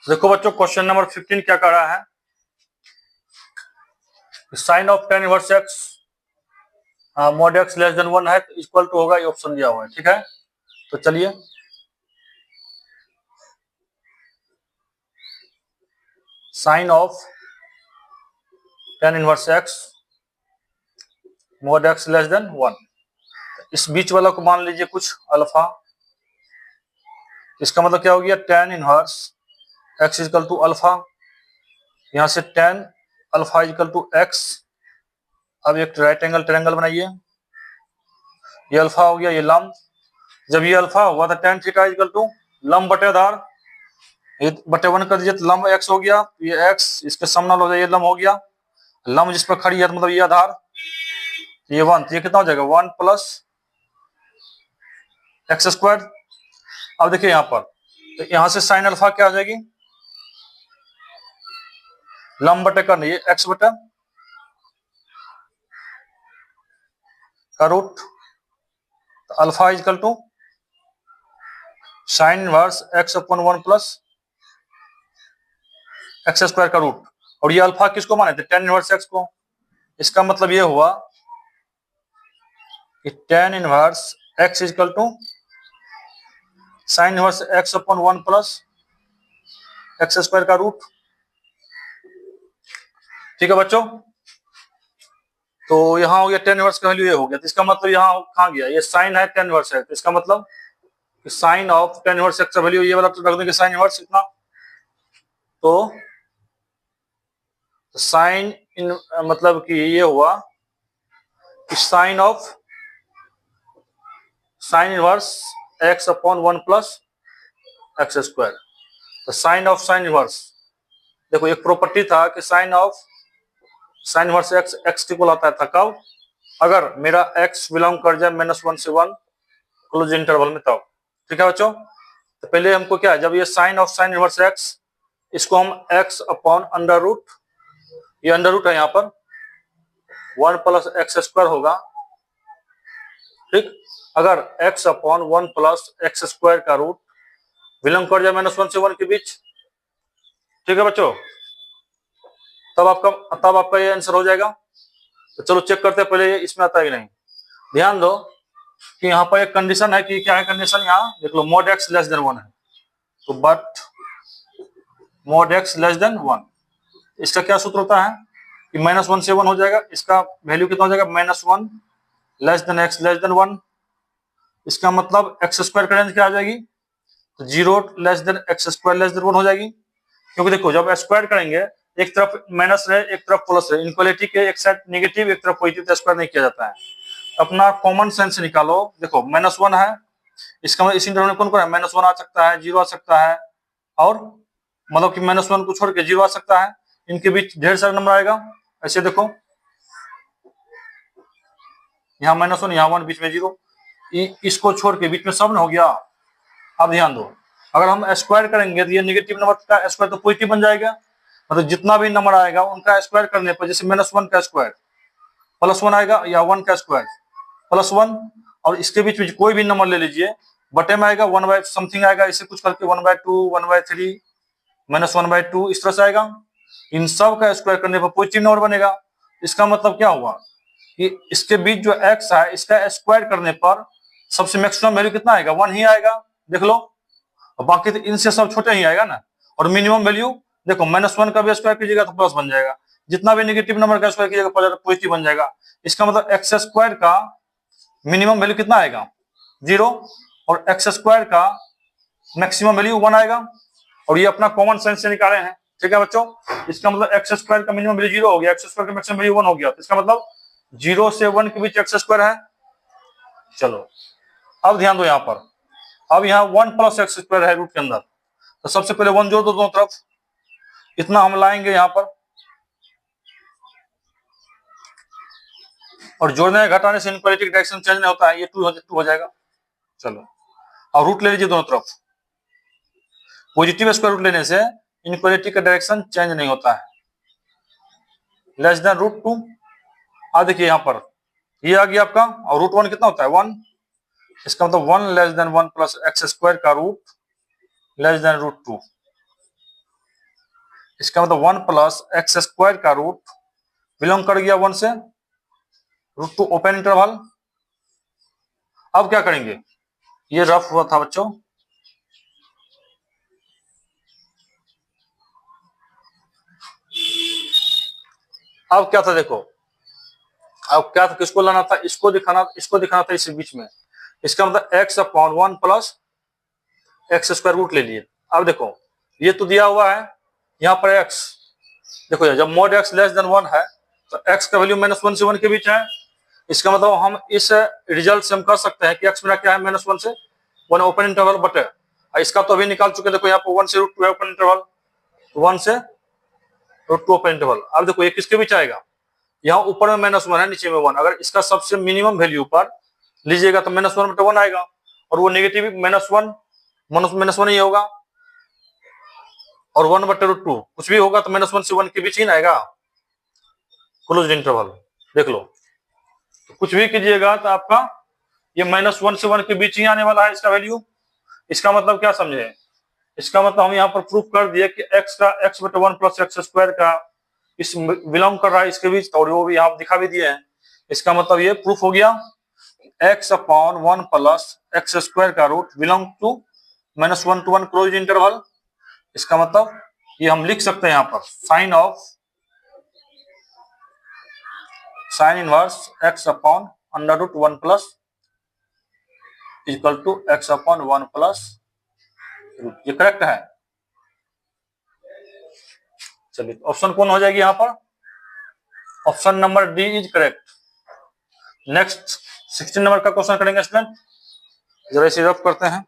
देखो बच्चों, question number 15 क्या कर रहा है। Sine of tan inverse x mod x less than 1 है तो इक्वल टू होगा, ये ऑप्शन दिया हुआ है। ठीक है, तो चलिए sine of tan inverse x mod x less than 1, इस बीच वाला को मान लीजिए कुछ अल्फा। इसका मतलब क्या हो गया, tan inverse x equal to alpha, यहां से tan alpha equal to x. अब एक राइट एंगल ट्रायंगल बनाइए, ये अल्फा हो गया, ये लंब। जब ये अल्फा हुआ था टेन थीटा इक्वल टू लंब बटे आधार, ये बटे 1 कर दीजिए तो लंब एक्स हो गया, ये एक्स इसके समनल हो जाए, ये लंब हो गया। लंब जिस पर खड़ी है तो मतलब ये आधार, ये 1, तो ये कितना हो जाएगा 1 प्लस एक्स स्क्वायर। अब देखिए यहाँ पर, तो यहां से साइन अल्फा क्या आ जाएगी, लंब बटे करना, ये एक्स बटे का रूट, तो alpha equal to sine inverse x upon 1 plus x square का रूट। और ये अल्फा किसको माने थे, टेन इनवर्स एक्स को। इसका मतलब ये हुआ कि tan inverse x equal to sine inverse x upon 1 plus x square का रूट। ठीक है बच्चों, तो यहाँ हो गया टेन इनवर्स का वैल्यू ये हो गया, तो इसका मतलब यहाँ कहाँ गया, ये साइन है टेन इनवर्स है, तो इसका मतलब कि sine of tan inverse x का वैल्यू ये वाला तो रख देंगे साइन इनवर्स इतना, तो साइन इन मतलब कि ये हुआ कि sine of sine inverse x upon 1 plus x square. तो साइन ऑफ साइन इनवर्स, देखो एक प्रॉपर्टी था कि sine of sine inverse x x equal आता था कब, अगर मेरा एक्स बिलोंग कर जाए -1 से 1 क्लोज इंटरवल में तब। ठीक है बच्चों, तो पहले हमको क्या है, जब ये sine of sine inverse x, इसको हम एक्स अपॉन अंडर रूट, ये अंडर रूट है यहाँ पर 1 प्लस एक्स स्क्वायर होगा। ठीक, अगर x upon 1 plus x square का रूट बिलोंग कर जाए -1 से 1 के बीच। ठीक है बच्चों, तब आपका ये आंसर हो जाएगा। तो चलो चेक करते हैं पहले ये इसमें आता है कि नहीं। ध्यान दो कि यहाँ पर एक कंडीशन है, कि क्या है कंडीशन, यहाँ देख लो मॉड एक्स लेस देन 1 है, तो but mod x less than 1, इसका क्या सूत्र होता है कि -1 से 1 हो जाएगा, इसका वैल्यू कितना हो जाएगा -1 less than x less than 1। इसका मतलब एक्स स्क्वायर का रेंज क्या आ जाएगी, तो 0 less than x square less than 1 हो जाएगी। क्योंकि देखो जब स्क्वायर करेंगे, एक तरफ माइनस रहे एक तरफ प्लस रहे, इनक्वालिटी के एक साइड नेगेटिव एक तरफ पॉजिटिव, तो स्क्वायर नहीं किया जाता है। अपना कॉमन सेंस निकालो, देखो -1 है, इसका मतलब इसी इंटरवल में कौन कौन है, -1 आ सकता है, 0 आ सकता है, और मतलब कि -1 को छोड़ के 0 आ सकता है, इनके बीच ढेर सारा नंबर आएगा। ऐसे देखो यहाँ -1 यहाँ 1 बीच में 0, इसको छोड़ के बीच में सब न हो गया। अब ध्यान दो, अगर हम स्क्वायर करेंगे तो ये नेगेटिव नंबर का स्क्वायर तो पॉजिटिव बन जाएगा, मतलब जितना भी नंबर आएगा उनका स्क्वायर करने पर, जैसे -1 का स्क्वायर +1 आएगा, या 1 का स्क्वायर +1, और इसके बीच में कोई भी नंबर ले लीजिए, बटे में आएगा 1 बाय समथिंग आएगा, इसे कुछ करके 1/2 1/3 -1/2 इस तरह से आएगा। इन सब का स्क्वायर करने पर पॉजिटिव नंबर बनेगा। इसका मतलब क्या हुआ कि इसके बीच जो x है, इसका स्क्वायर करने पर सबसे मैक्सिमम वैल्यू कितना आएगा, 1 ही आएगा, देख लो। और बाकी तो इनसे सब छोटे ही आएगा ना। और मिनिमम वैल्यू देखो, -1 का भी स्क्वायर कीजिएगा तो प्लस बन जाएगा, जितना भी नेगेटिव नंबर का स्क्वायर कीजिएगा पॉजिटिव बन जाएगा। इसका मतलब एक्स स्क्वायर का मिनिमम वैल्यू कितना आएगा 0, और एक्स स्क्वायर का मैक्सिमम वैल्यू 1 आएगा, और ये अपना कॉमन सेंस से निकाले हैं। ठीक है बच्चों, इसका मतलब एक्स स्क्वायर का मिनिमम वैल्यू 0 हो गया, एक्स स्क्वायर का मैक्सिमम वैल्यू 1 हो गया, तो इसका मतलब 0 से 1 के बीच एक्स स्क्वायर है। चलो अब ध्यान दो यहाँ पर, अब यहाँ 1 प्लस एक्स स्क्वायर है रूट के अंदर, तो सबसे पहले 1 जोड़ दो दोनों तरफ, इतना हम लाएंगे यहाँ पर, और जोड़ने घटाने से इनक्वालिटी का डायरेक्शन चेंज नहीं होता है, ये 2 हो जाएगा। चलो अब रूट ले लीजिए दोनों तरफ, पॉजिटिव स्क्वायर रूट लेने से इनक्वालिटी का डायरेक्शन चेंज नहीं होता है, लेस देन √2। अब देखिए यहाँ पर ये आ गया आपका, और √1 कितना होता है 1, इसका मतलब 1 less than 1 plus x square का रूट लेस देन √2। इसका मतलब 1 प्लस एक्स स्क्वायर का रूट बिलोंग कर गया 1 से रूट टू ओपन इंटरवल। अब क्या करेंगे, ये रफ हुआ था बच्चों, अब क्या था देखो, अब क्या था, किसको लाना था, इसको दिखाना था इस बीच में। इसका मतलब x upon 1 plus x square root ले लिए। अब देखो ये तो दिया हुआ है, यहाँ पर एक्स देखो यार, जब मोड एक्स लेस देन 1 है तो एक्स का वैल्यू -1 से 1 के बीच है। इसका मतलब हम इस रिजल्ट से हम कर सकते हैं कि एक्स मेरा क्या है, -1 से 1 ओपन इंटरवल बटे, इसका तो अभी निकाल चुके हैं, देखो यहाँ पर 1 से √2 है ओपन इंटरवल, 1 से √2 ओपन इंटरवल। अब देखो ये किसके बीच आएगा, यहाँ ऊपर में -1 है, नीचे में 1, अगर इसका सबसे मिनिमम वैल्यू पर लीजिएगा तो -1 बटे 1 आएगा, और वो नेगेटिव -1 ही होगा, और 1 बटे √2 कुछ भी होगा तो -1 से 1 के बीच ही ना आएगा क्लोज्ड इंटरवल। देख लो, तो कुछ भी कीजिएगा तो आपका ये -1 से 1 के बीच ही आने वाला है इसका वैल्यू। इसका मतलब क्या समझे, इसका मतलब हम यहाँ पर प्रूफ कर दिए कि x का x बटे 1 प्लस एक्स स्क्वायर का इस बिलोंग कर रहा है इसके बीच, और वो भी यहाँ दिखा भी दिए हैं। इसका मतलब ये प्रूफ हो गया, x upon 1 plus x square का root belong to -1 to 1 close interval. इसका मतलब ये हम लिख सकते हैं यहाँ पर sine inverse x upon √1 plus equal to x upon 1 plus root. ये करेक्ट है। चलिए ऑप्शन कौन हो जाएगी यहाँ पर, option number D is correct. Next 16 number का क्वेश्चन करेंगे स्टूडेंट, जरा इसे रफ करते हैं।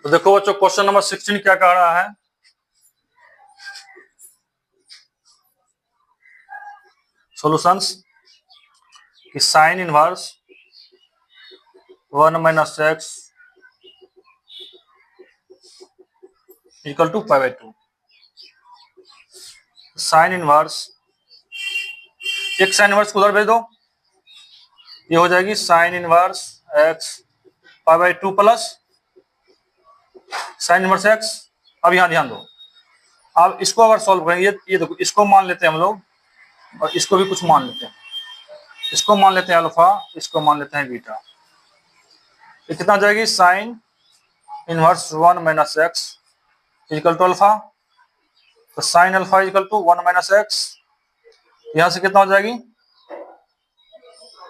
तो देखो बच्चों क्वेश्चन नंबर 16 क्या कह रहा है, सॉल्यूशंस कि sine inverse 1 minus x equal to π/2। Sine inverse, एक साइन इनवर्स उधर भेज दो, ये हो जाएगी sine inverse x π/2 plus sine inverse x. अब यहाँ ध्यान दो, अब इसको अगर सॉल्व करेंगे, ये देखो इसको मान लेते हैं हम लोग, और इसको भी कुछ मान लेते हैं, इसको मान लेते हैं अल्फा, इसको मान लेते हैं बीटा। ये कितना हो जाएगी, sine inverse 1 minus x equal to alpha, तो sine alpha equal to 1 minus x, यहां से कितना हो जाएगी,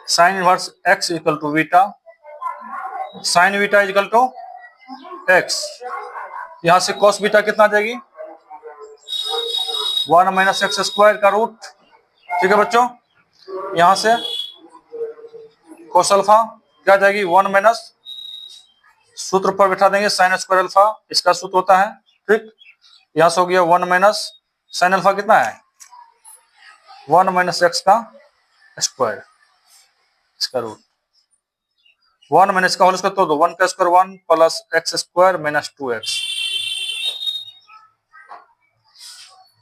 sine inverse x equal to beta, sine beta equal to x, यहां से कॉस बीटा कितना आ जाएगी, 1 माइनस एक्स स्क्वायर का रूट। ठीक है बच्चों, यहां से कॉस अल्फा क्या आ जाएगी, 1 माइनस, सूत्र पर बैठा देंगे साइन स्क्वायर अल्फा, इसका सूत्र होता है। ठीक, यहां से हो गया 1 माइनस साइन अल्फा कितना है, 1 माइनस एक्स का स्क्वायर, इसका रूट 1 माइनस का होल स्क्वायर, तो 1 का square 1 plus x square minus 2x,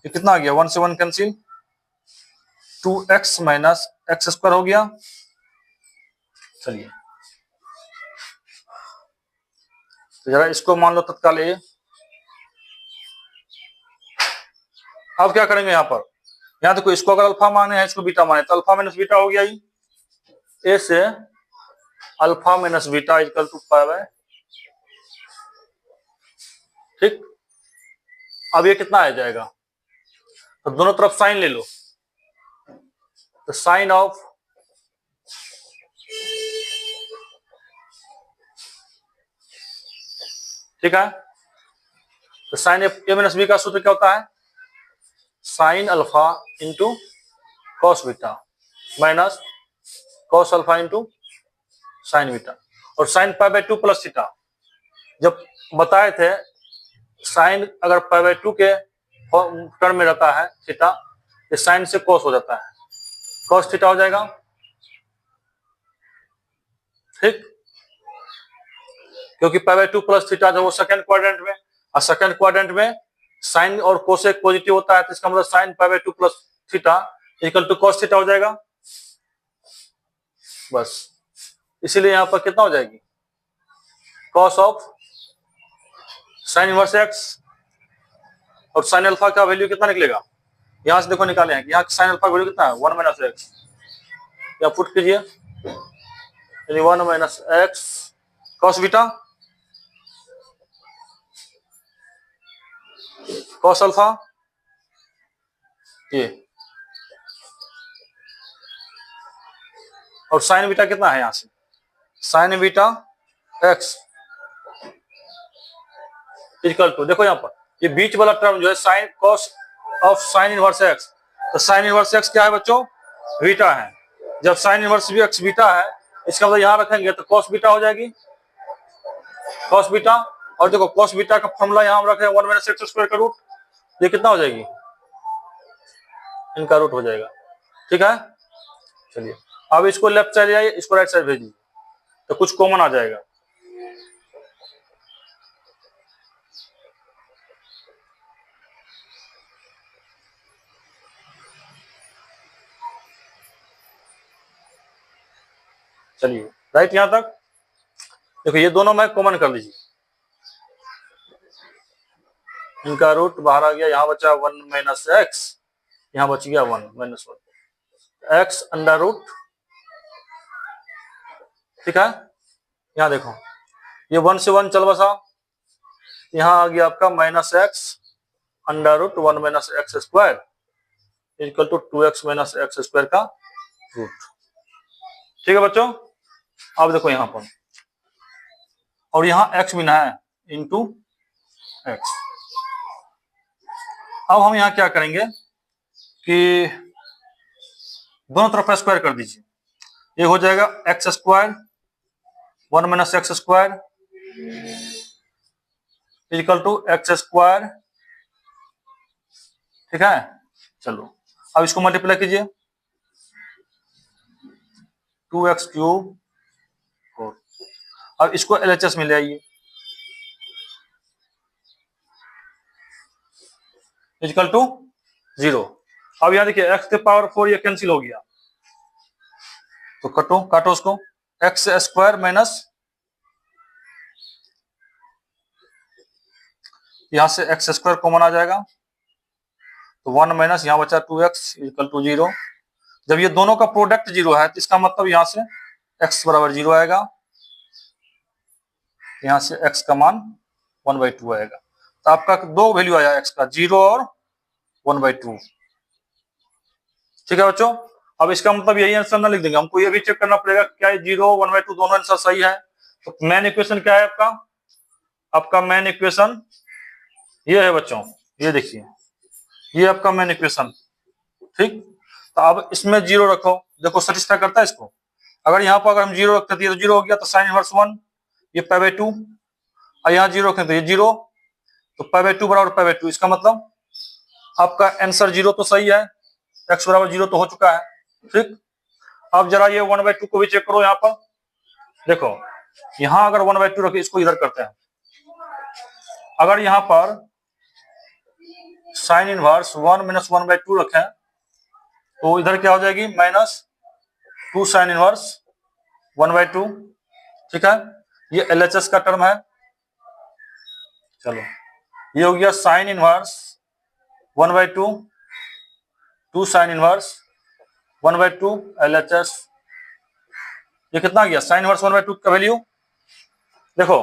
ये कितना आ गया, 1 से 1 cancel, 2x minus x square हो गया। चलिए तो जरा इसको मान लो तत्काल ए। अब क्या करेंगे यहाँ पर, यहाँ देखो इसको अगर अल्फा माने हैं, इसको बीटा माने, तो अल्फा माइनस बीटा हो गया, ए से alpha minus beta equal to π/। ठीक, अब ये कितना आ जाएगा, तो दोनों तरफ साइन ले लो, तो साइन ऑफ ठीक है, तो साइन ए माइनस बी का सूत्र क्या होता है, sine alpha into cos beta minus cos alpha into sine beta, और साइन π/2 प्लस थीटा, जब बताए थे साइन अगर π/2 के टर्म में रहता है थीटा, ये साइन से कॉस हो जाता है, कॉस थीटा हो जाएगा। ठीक, क्योंकि π/2 प्लस थीटा जब वो सेकंड क्वाड्रेंट में, और सेकंड क्वाड्रेंट में साइन और कोसेक पॉजिटिव होता है, तो इसका मतलब sine π/2 plus theta equal to cos theta हो जाएगा। बस, इसीलिए यहाँ पर कितना हो जाएगी, cos of sine inverse x, और साइन अल्फा का वैल्यू कितना निकलेगा, यहां से देखो निकाले हैं, यहाँ साइन अल्फा वैल्यू कितना है, 1 माइनस एक्स, या पुट कीजिए, यानी 1 minus x cos beta cos alpha, ये, और साइन बीटा कितना है, यहां से sine beta x equal to, देखो यहाँ पर ये बीच वाला टर्म जो है sine cos of sine inverse x, तो साइन इनवर्स एक्स क्या है बच्चों, बीटा है। जब साइन इनवर्स भी एक्स बीटा है, इसका मतलब यहां रखेंगे तो कॉस बीटा हो जाएगी, कॉस बीटा, और देखो कॉस बीटा का फॉर्मूला यहां हम रखे 1 माइनस एक्स स्क्वायर का रूट, ये कितना हो जाएगी, इनका रूट हो जाएगा, ठीक है। चलिए अब इसको लेफ्ट साइड जाइए, इसको राइट साइड भेजिए, तो कुछ कॉमन आ जाएगा। चलिए राइट यहां तक, देखो ये दोनों में कॉमन कर लीजिए, इनका रूट बाहर आ गया, यहाँ बचा 1 माइनस एक्स, यहाँ बच गया 1 माइनस 1 एक्स अंडर रूट, ठीक है। यहाँ देखो ये 1 से 1 चल बसा, यहाँ आ गया आपका minus x under root 1 minus x square equal to 2x minus x square का रूट, ठीक है बच्चों। अब देखो यहाँ पर, और यहाँ x भी ना है, इंटू एक्स। अब हम यहाँ क्या करेंगे कि दोनों तरफ स्क्वायर कर दीजिए, ये हो जाएगा x square 1 minus x square equal to x square, ठीक है। चलो अब इसको मल्टीप्लाई कीजिए, 2x क्यूब 4, अब इसको LHS में ले आइए, इक्वल टू 0। अब यहाँ देखिए x के पावर 4 ये कैंसिल हो गया, तो काटो उसको, एक्स स्क्वायर माइनस, यहां से एक्स स्क्वायर कॉमन आ जाएगा, तो 1 माइनस यहाँ बचा 2x इक्वल टू 0। जब ये दोनों का प्रोडक्ट 0 है तो इसका मतलब यहां से x बराबर 0 आएगा, यहां से x का मान 1/2 आएगा, तो आपका दो वैल्यू आया x का, 0 और 1/2, ठीक है बच्चों। अब इसका मतलब यही आंसर ना लिख देंगे, हमको ये भी चेक करना पड़ेगा क्या 0 1/2 दोनों आंसर सही है। तो मेन इक्वेशन क्या है आपका मेन इक्वेशन ये है बच्चों, ये देखिए ये आपका मेन इक्वेशन, ठीक। तो अब इसमें 0 रखो, देखो सेटिस्फाई करता है इसको, अगर यहाँ पर अगर हम 0 रखते थे तो 0 हो गया, तो साइन इनवर्स 1 ये π/2, और यहाँ 0 रखें तो ये 0, तो π/2 बराबर π/2, इसका मतलब आपका आंसर 0 तो सही है, x बराबर 0 तो हो चुका है, ठीक। अब जरा ये 1/2 को भी चेक करो, यहाँ पर देखो, यहाँ अगर 1/2 रखे, इसको इधर करते हैं, अगर यहाँ पर साइन इनवर्स 1 माइनस 1/2 रखें, तो इधर क्या हो जाएगी, -2 साइन इनवर्स 1/2, ठीक है। ये LHS का टर्म है। चलो ये हो गया sine inverse 1/2, 2 sine inverse 1/2 LHS, ये कितना गया, साइन इनवर्स 1/2 का वैल्यू देखो,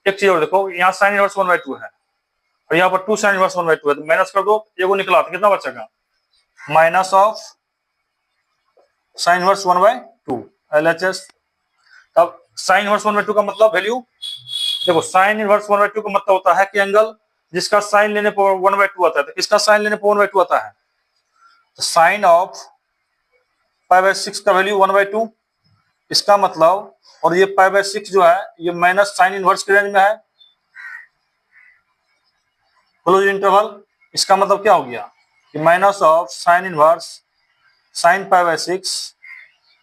एक चीज और देखो, यहाँ साइन इनवर्स 1/2 है और यहाँ पर 2 साइन इनवर्स 1/2 है, तो माइनस कर दो, ये वो निकला, तो कितना बचेगा, minus of sine inverse 1/2 LHS। तब साइन इनवर्स 1/2 का मतलब वैल्यू देखो, साइन इनवर्स 1/2 का मतलब होता है कि एंगल जिसका साइन लेने पर 1/2 आता है, तो किसका साइन लेने पर 1/2 आता है, तो साइन ऑफ π/6 का वैल्यू 1/2, इसका मतलब, और ये π/6 जो है ये माइनस साइन इनवर्स के रेंज में है, क्लोज इंटरवल, इसका मतलब क्या हो गया कि minus of sine inverse sine π/6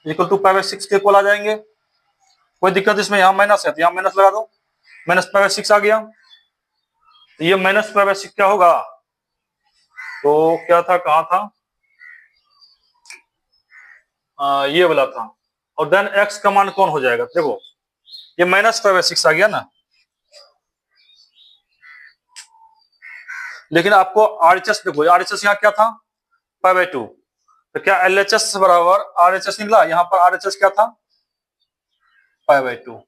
equal to π/6 के इक्वल आ जाएंगे। कोई दिक्कत इसमें, यहाँ माइनस है तो यहाँ माइनस लगा दो, माइनस π/6 आ गया, तो ये माइनस π/6 क्या होगा, तो क्या था, कहाँ था, ये वाला था, और देन x का मान कौन हो जाएगा? देखो ये -5/6 आ गया ना, लेकिन आपको RHS देखो, RHS यहाँ क्या था? 5/2। तो क्या LHS बराबर RHS निकला? यहाँ पर RHS क्या था? 5/2।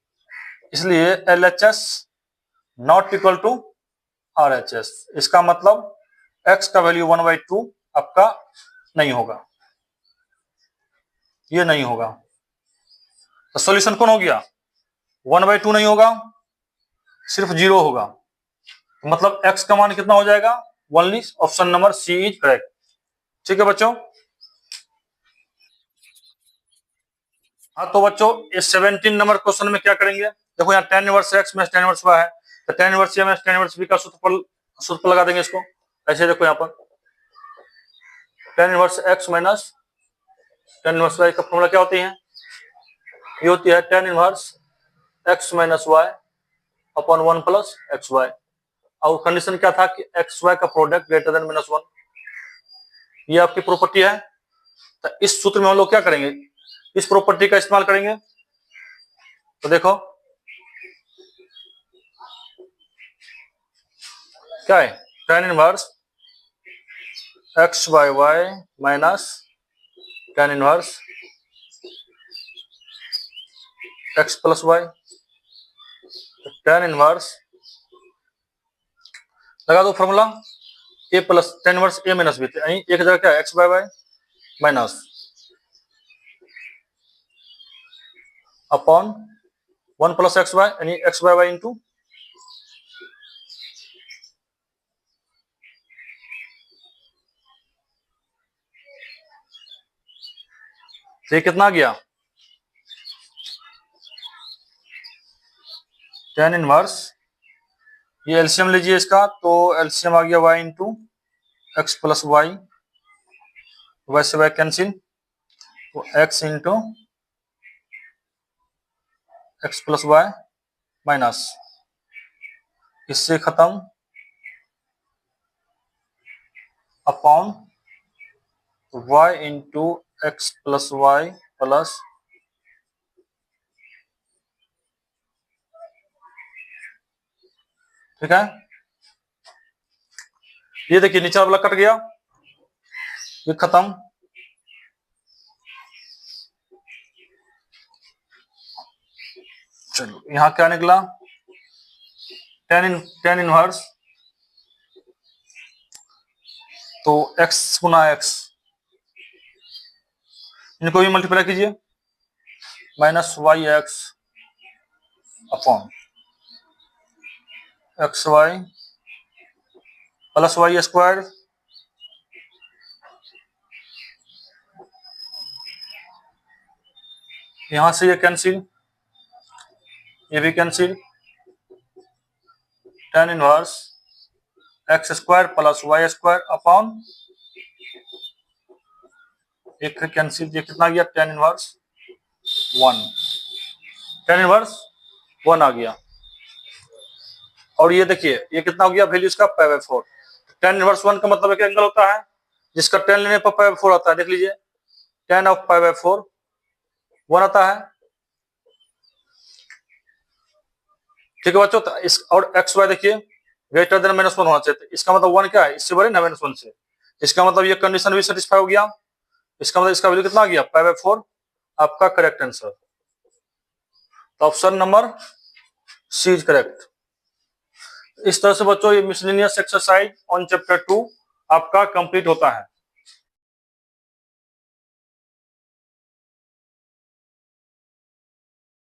इसलिए LHS not equal to RHS। इसका मतलब x का वैल्यू 1/2 आपका नहीं होगा, ये नहीं होगा। तो सॉल्यूशन कौन हो गया? 1/2 नहीं होगा, सिर्फ 0 होगा। तो मतलब x का मान कितना हो जाएगा? Only option number C is correct. ठीक है बच्चों। हाँ तो बच्चों ये 17 नंबर क्वेश्चन में क्या करेंगे? देखो यहाँ tan इनवर्स x में tan इनवर्स y है, तो tan इनवर्स a में tan इनवर्स b का सूत्र लगा देंगे इसको। ऐसे देखो यहाँ पर tan inverse x minus tan inverse y का फॉर्मूला क्या होती है? ये होती है tan inverse x minus y upon 1 plus x y. और कंडीशन क्या था कि एक्स वाई का प्रोडक्ट ग्रेटर देन -1। ये आपकी प्रॉपर्टी है। तो इस सूत्र में हम लोग क्या करेंगे? इस प्रॉपर्टी का इस्तेमाल करेंगे। तो देखो क्या है? tan inverse x by y minus tan inverse x plus y. tan inverse लगा दो formula, a plus tan inverse a minus b। एक जगह क्या है? X by y minus upon 1 plus x y, यानी एक्स बाय वाई इंटू ये कितना आ गया? tan इनवर्स, ये एलसीएम लीजिए इसका, तो एलसीएम आ गया y into x plus y, y से वाई कैंसिल, तो x into x plus y minus, इससे खत्म upon y into x plus y plus ठीक है। ये देखिए नीचे वाला कट गया, ये खत्म। चलो यहां क्या निकला? tan इनवर्स तो x गुना x, इनको भी मल्टीप्लाई कीजिए, minus y x upon x y plus y square, यहां से ये कैंसिल, ये भी cancel, tan inverse x square plus y square upon एक कैंसिल, ये कितना गया? tan इनवर्स 1, tan इनवर्स 1 आ गया। और ये देखिए ये कितना हो गया वैल्यू इसका? π/4। tan इनवर्स 1 का मतलब एक एंगल होता है जिसका tan लेने पर π/4 आता है। देख लीजिए tan ऑफ π/4 1 आता है। ठीक है बच्चों, तो इस और एक्स वाई देखिए ग्रेटर देन -1 होना चाहिए। इसका मतलब 1 क्या है? इससे बड़े ना -1 से। इसका मतलब ये कंडीशन भी सेटिस्फाई हो गया। इसका मतलब इसका वैल्यू कितना आ गया? π/4 आपका करेक्ट आंसर। तो option number C is correct. इस तरह से बच्चों ये मिसलेनियस एक्सरसाइज ऑन चैप्टर 2 आपका कंप्लीट होता है।